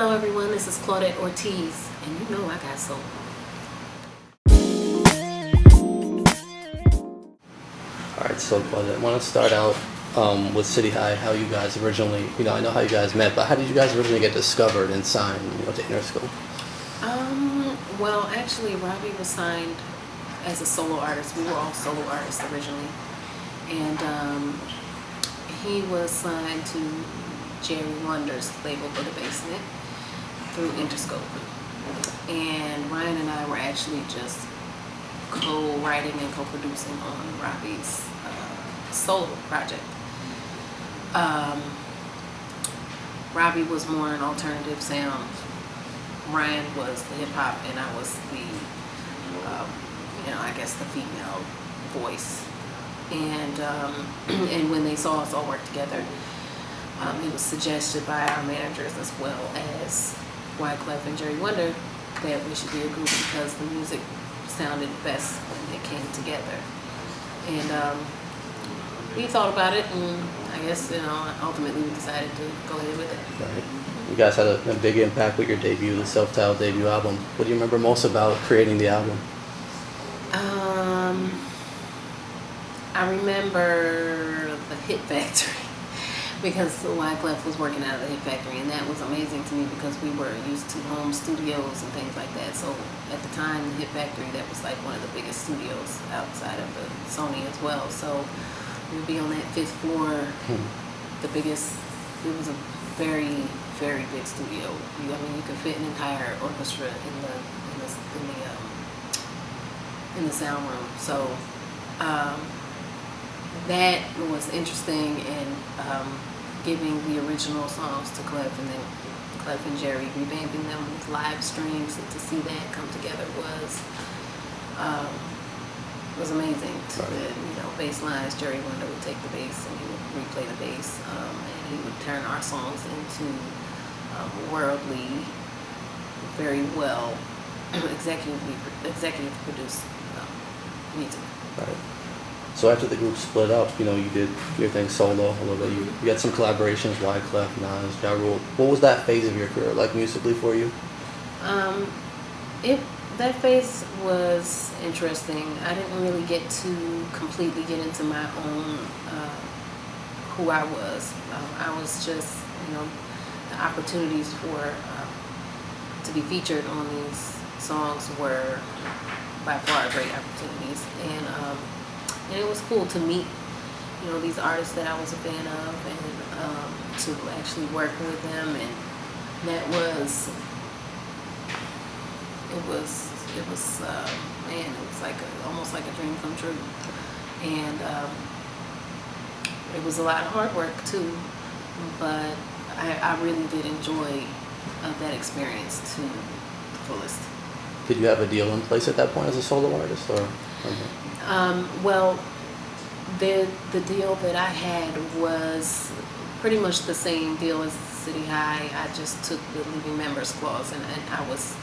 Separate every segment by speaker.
Speaker 1: Hello everyone, this is Claudette Ortiz, and you know I got soul.
Speaker 2: Alright, so Claudette, I want to start out with City High, how you guys originally, I know how you guys met, but how did you guys originally get discovered and signed, to Interscope?
Speaker 1: Well, actually, Robbie was signed as a solo artist. We were all solo artists originally, and he was signed to Jerry Wonder's label for the Basement through Interscope. And Ryan and I were actually just co-writing and co-producing on Robbie's solo project. Robbie was more an alternative sound. Ryan was the hip hop, and I was the, I guess the female voice. And and when they saw us all work together, it was suggested by our managers as well as Wyclef and Jerry Wonder that we should be a group because the music sounded best when it came together. And we thought about it, and I guess ultimately we decided to go ahead with it.
Speaker 2: Right. You guys had a big impact with your debut, the self-titled debut album. What do you remember most about creating the album?
Speaker 1: I remember the Hit Factory because Wyclef was working out of the Hit Factory, and that was amazing to me because we were used to home studios and things like that. So at the time, the Hit Factory, that was like one of the biggest studios outside of the Sony as well. So we'd be on that 5th floor, the biggest. It was a very, very big studio. You could fit an entire orchestra in the sound room. So that was interesting, and giving the original songs to Clef, and then Clef and Jerry revamping them with live streams, and to see that come together was amazing. The bass lines, Jerry Wonder would take the bass and he would replay the bass, and he would turn our songs into worldly, very well executive produced music.
Speaker 2: Right. So after the group split up, you did your thing solo a little bit. You had some collaborations, Wyclef, Nas, Ja Rule. What was that phase of your career like musically for you?
Speaker 1: That phase was interesting. I didn't really get to completely get into my own who I was. I was just, the opportunities for to be featured on these songs were by far great opportunities, and it was cool to meet, these artists that I was a fan of, and to actually work with them, and that was, it was like almost like a dream come true, and it was a lot of hard work too, but I really did enjoy that experience to the fullest.
Speaker 2: Did you have a deal in place at that point as a solo artist, or?
Speaker 1: Well, the deal that I had was pretty much the same deal as City High. I just took the leaving members clause, and I was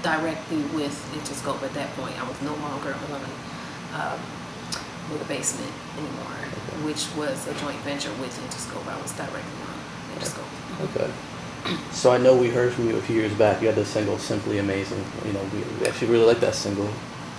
Speaker 1: directly with Interscope at that point. I was no longer on with the Basement anymore, which was a joint venture with Interscope. I was directly on Interscope.
Speaker 2: Okay. So I know we heard from you a few years back. You had the single "Simply Amazing." We actually really like that single.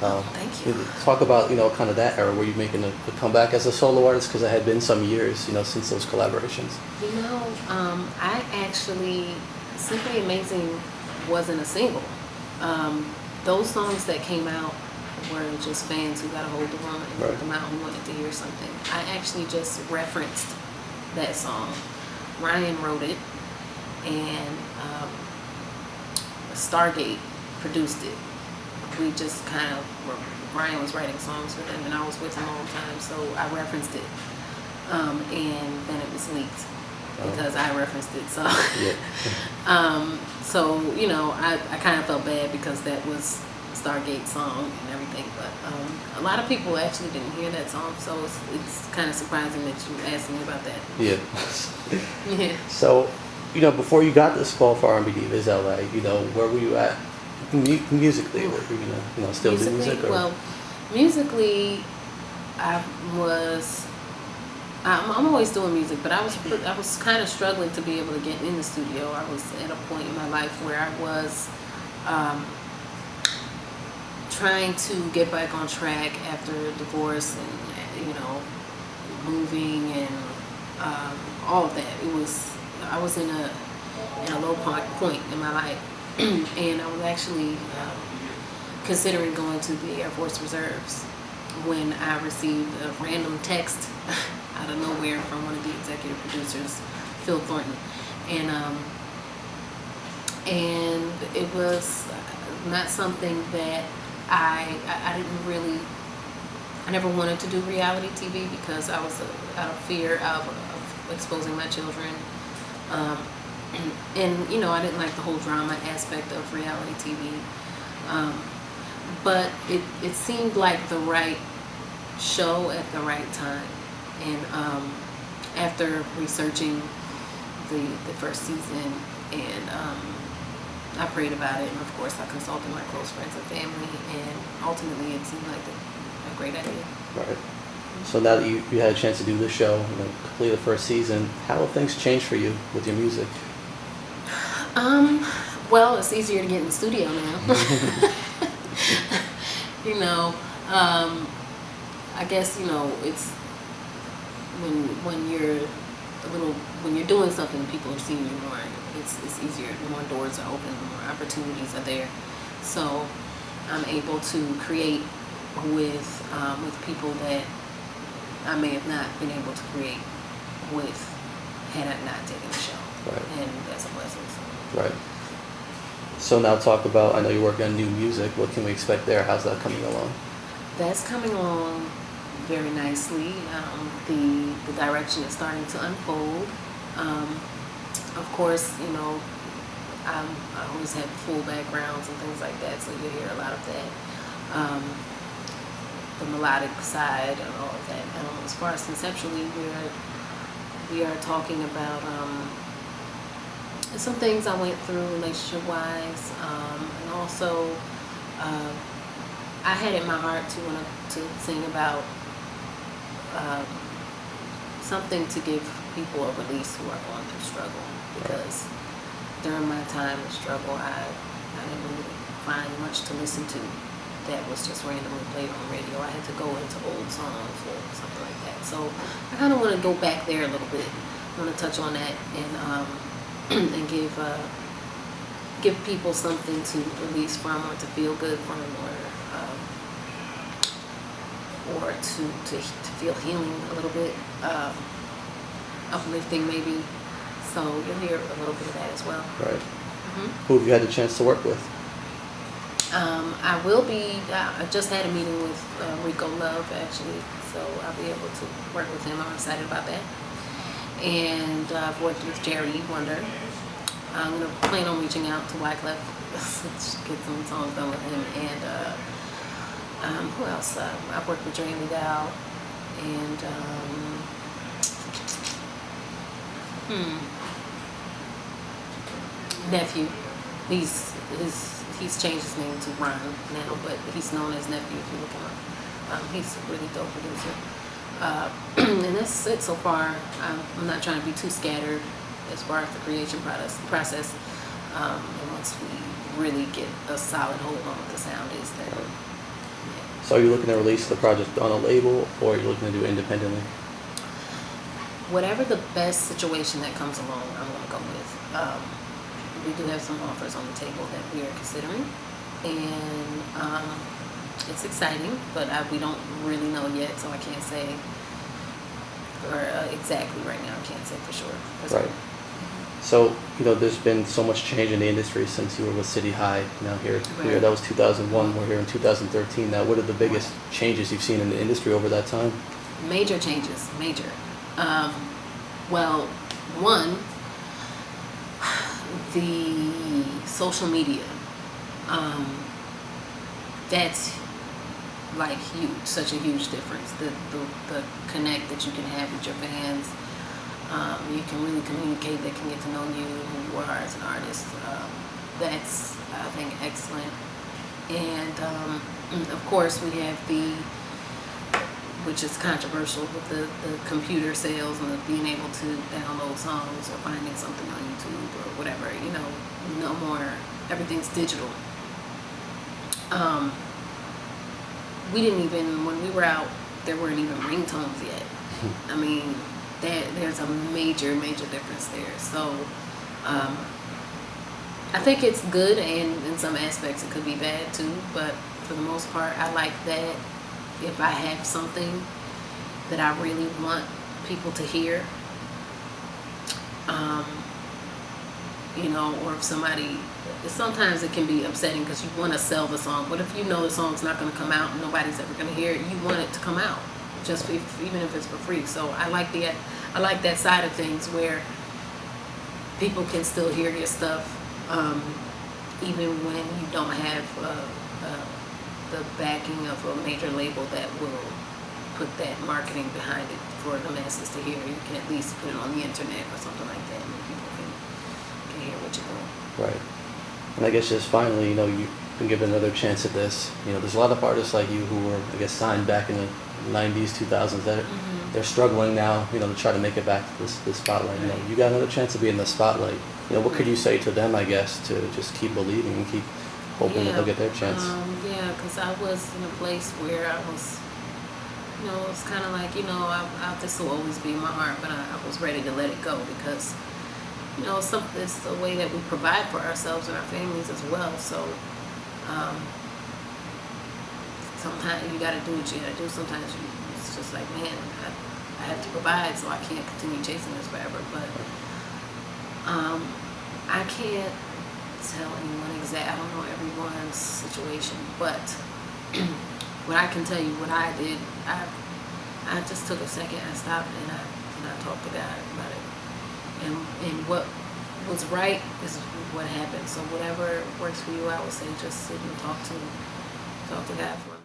Speaker 1: Thank you.
Speaker 2: Talk about kind of that era where you're making a comeback as a solo artist, because it had been some years since those collaborations.
Speaker 1: I actually, Simply Amazing wasn't a single. Those songs that came out were just fans who got a hold of them and put them out, who wanted to hear something. I actually just referenced that song. Ryan wrote it, and Stargate produced it. We just kind of Ryan was writing songs with him, and I was with him all the time, so I referenced it, and then it was leaked because I referenced it. So, I kind of felt bad because that was Stargate song and everything, but a lot of people actually didn't hear that song, so it's kind of surprising that you asked me about that.
Speaker 2: Yeah.
Speaker 1: Yeah.
Speaker 2: So, before you got this call for R&B Divas LA, where were you at musically? Were you gonna still do music? Or?
Speaker 1: Well, musically, I was I'm always doing music, but I was kind of struggling to be able to get in the studio. I was at a point in my life where I was um, trying to get back on track after divorce and moving and all of that. I was in a low point in my life, and I was actually considering going to the Air Force Reserves when I received a random text out of nowhere from one of the executive producers, Phil Thornton, and it was not something that I didn't really. I never wanted to do reality TV because I was out of fear of exposing my children, and I didn't like the whole drama aspect of reality TV. But it seemed like the right show at the right time. And after researching the first season, and I prayed about it, and of course I consulted my close friends and family, and ultimately it seemed like a great idea.
Speaker 2: Right. So now that you had a chance to do the show, complete the first season, how have things changed for you with your music?
Speaker 1: Well, it's easier to get in the studio now. I guess it's when you're doing something, people are seeing you more. It's easier. More doors are open, more opportunities are there. So I'm able to create with people that I may have not been able to create with had I not taken the show.
Speaker 2: Right.
Speaker 1: And that's a blessing. So.
Speaker 2: Right. So now talk about, I know you're working on new music. What can we expect there? How's that coming along? That's
Speaker 1: coming along very nicely. The direction is starting to unfold. Of course, I always have full backgrounds and things like that, so you'll hear a lot of that. The melodic side and all of that. As far as conceptually, we are talking about some things I went through relationship-wise, and also I had in my heart to sing about something to give people a release who are going through struggle, because during my time of struggle, I didn't really find much to listen to that was just randomly played on radio. I had to go into old songs or something like that. So I kind of want to go back there a little bit. I want to touch on that and give people something to release from, or to feel good from, or to feel healing a little bit, uplifting maybe. So you'll hear a little bit of that as well.
Speaker 2: Right. Mm-hmm. Who have you had the chance to work with?
Speaker 1: I will be. I just had a meeting with Rico Love, actually, so I'll be able to work with him. I'm excited about that. And I've worked with Jerry Wonder. I'm going to plan on reaching out to Wyclef, get some songs done with him. And who else? I've worked with Jeremy Dow. And Nephew. He's changed his name to Ron now, but he's known as Nephew if you look him up. He's a really dope producer. And that's it so far. I'm not trying to be too scattered as far as the creation process. And once we really get a solid hold on what the sound is, then. Yeah.
Speaker 2: So are you looking to release the project on a label, or are you looking to do it independently?
Speaker 1: Whatever the best situation that comes along, I'm going to go with. We do have some offers on the table that we are considering, and it's exciting, but we don't really know yet, so I can't say, or exactly right now, I can't say for sure.
Speaker 2: Right. So, there's been so much change in the industry since you were with City High. Now here, that was 2001, we're here in 2013 now. What are the biggest changes you've seen in the industry over that time?
Speaker 1: Major changes, major. Well, one, the social media, that's like huge, such a huge difference. The connect that you can have with your fans, you can really communicate. They can get to know you, who you are as an artist. That's, I think, excellent. And of course we have which is controversial with the computer sales and the being able to download songs or finding something on YouTube or whatever. No more. Everything's digital. We didn't even, when we were out, there weren't even ringtones yet. I mean, there's a major difference there. So I think it's good, and in some aspects it could be bad too, but for the most part I like that if I have something that I really want people to hear, or if somebody, sometimes it can be upsetting because you want to sell the song, but if you know the song's not going to come out and nobody's ever going to hear it, you want it to come out, just even if it's for free. So I like that side of things where people can still hear your stuff, even when you don't have the backing of a major label that will put that marketing behind it for the masses to hear. You can at least put it on the internet or something like that, and people can hear what you're doing.
Speaker 2: Right. And I guess just finally, you've been given another chance at this. There's a lot of artists like you who were, I guess, signed back in the 90s, 2000s that they're struggling now, to try to make it back to this spotlight.
Speaker 1: Right.
Speaker 2: You got another chance to be in the spotlight. What could you say to them, I guess, to just keep believing and keep hoping that they'll get their chance?
Speaker 1: Because I was in a place where I was, it's kind of like, this will always be in my heart, but I was ready to let it go because, it's the way that we provide for ourselves and our families as well. So sometimes you got to do what you got to do. Sometimes it's just like, man, I have to provide, so I can't continue chasing this forever. But I can't tell anyone exactly. I don't know everyone's situation, but what I can tell you, what I did, I just took a second. I stopped and I talked to God about it. And what was right is what happened. So whatever works for you, I would say just sit and talk to God for a minute.